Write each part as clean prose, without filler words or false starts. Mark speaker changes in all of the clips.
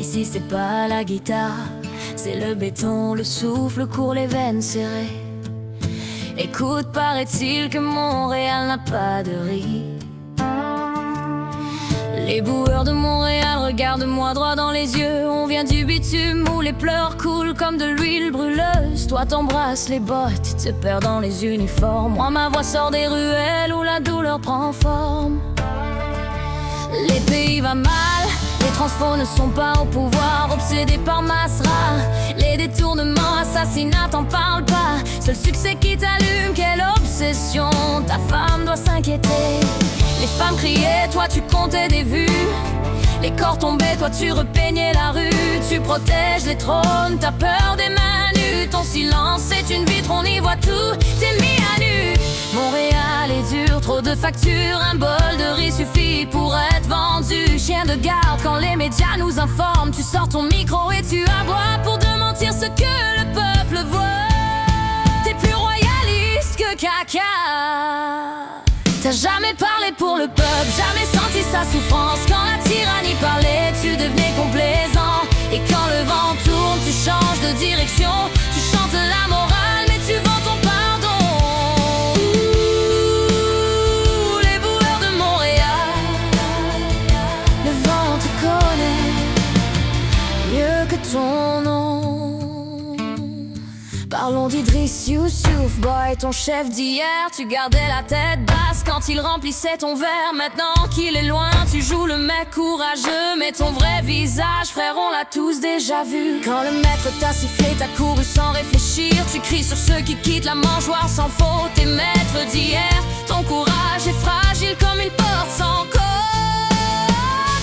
Speaker 1: Ici c'est pas la guitare, c'est le béton, le souffle court, les veines serrées. Écoute, paraît-il que Montréal n'a pas de riz. Les boueurs de Montréal, regarde-moi droit dans les yeux. On vient du bitume où les pleurs coulent comme de l'huile brûleuse. Toi t'embrasses les bottes, te perds dans les uniformes. Moi ma voix sort des ruelles où la douleur prend forme. Les pays va mal, les transfos ne sont pas au pouvoir. Obsédés par Masra, les détournements, assassinats, t'en parles pas. Seul succès qui t'allume, quelle obsession. Ta femme doit s'inquiéter. Les femmes criaient, toi tu comptais des vues. Les corps tombaient, toi tu repeignais la rue. Tu protèges les trônes, t'as peur des mains nues. Ton silence c'est une vitre, on y voit tout, t'es mis à nu. Montréal est dur, trop de factures. Un bol de riz suffit pour être vendu. Chien de garde quand les médias nous informent. Tu sors ton micro et tu aboies pour démentir ce que le peuple voit. T'es plus royaliste que caca. T'as jamais parlé pour le peuple, jamais senti sa souffrance. Quand la tyrannie parlait, tu devenais complaisant. Et quand le vent tourne, tu changes de direction. Tu chantes la morale, mais tu vends ton pardon. Ouh, les boueurs de Montréal, le vent te connaît mieux que ton nom. Parlons d'Idriss Youssouf, boy, ton chef d'hier. Tu gardais la tête basse quand il remplissait ton verre. Maintenant qu'il est loin, tu joues le mec courageux. Mais ton vrai visage, frère, on l'a tous déjà vu. Quand le maître t'a sifflé, t'as couru sans réfléchir. Tu cries sur ceux qui quittent la mangeoire sans faute. Tes maîtres d'hier, ton courage est fragile comme une porte sans code.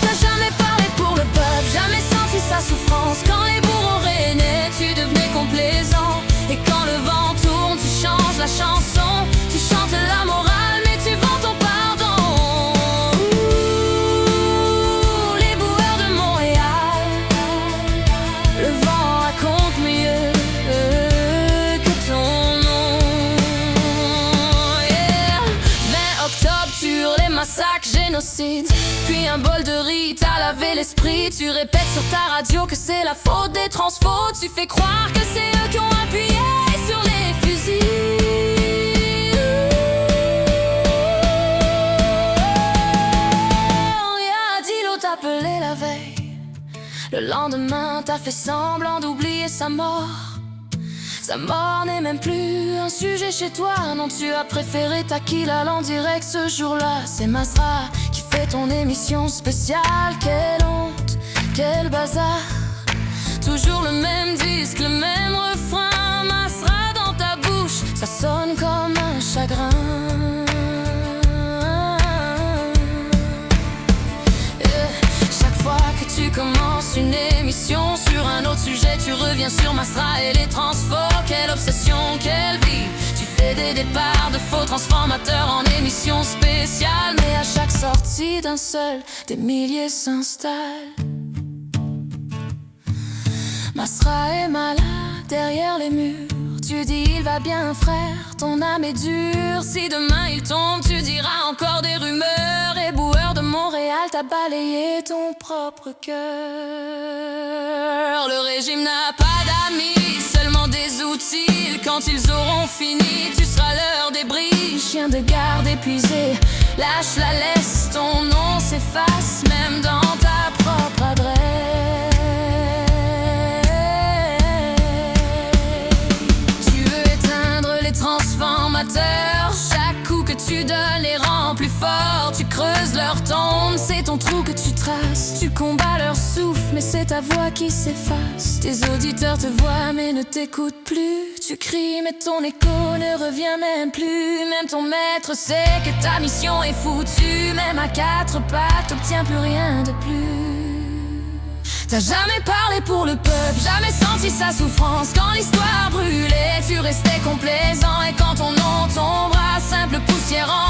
Speaker 1: T'as jamais parlé pour le peuple, jamais senti sa souffrance. Quand les bourreaux régnaient, tu devenais complaisant. Et quand le vent tourne, tu changes la chanson. Tu chantes la morale, mais tu vends ton pardon. Ouh, les boueurs de Montréal, le vent raconte mieux que ton nom. Yeah. 20 octobre, tu hurlais massacre, génocide. Puis un bol de riz, t'as lavé l'esprit. Tu répètes sur ta radio que c'est la faute des transphos. Tu fais croire que c'est eux qui ont appuyé sur les fusils. Y'a Dilo t'appelait la veille. Le lendemain, t'as fait semblant d'oublier sa mort. Sa mort n'est même plus un sujet chez toi. Non, tu as préféré Taquila en direct ce jour-là. C'est Masra qui fait ton émission spéciale. Quelle honte, quel bazar. Toujours le même disque, le même refrain. Masra dans ta bouche, ça sonne comme un chagrin. Chaque fois que tu commences une émission sur un autre sujet, tu reviens sur Masra et les transphos. Quelle obsession, quelle vie. Tu fais des départs de faux transformateurs en émission spéciale. Mais à chaque sortie d'un seul, des milliers s'installent. Masra est malade derrière les murs. Tu dis il va bien frère, ton âme est dure. Si demain il tombe, tu diras encore des rumeurs. Et boueur de Montréal, t'as balayé ton propre cœur. Le régime n'a pas d'amis, seulement des outils. Quand ils auront fini, tu seras leur débris. Chien de garde épuisé, lâche la laisse. Ton nom s'efface même dans ta propre adresse. Chaque coup que tu donnes les rend plus forts. Tu creuses leur tombe, c'est ton trou que tu traces. Tu combats leur souffle, mais c'est ta voix qui s'efface. Tes auditeurs te voient mais ne t'écoutent plus. Tu cries mais ton écho ne revient même plus. Même ton maître sait que ta mission est foutue. Même à quatre pattes, t'obtiens plus rien de plus. T'as jamais parlé pour le peuple, jamais senti sa souffrance. Quand l'histoire brûlait, tu restais complaisant. Et quand ton nom tombera, simple poussière en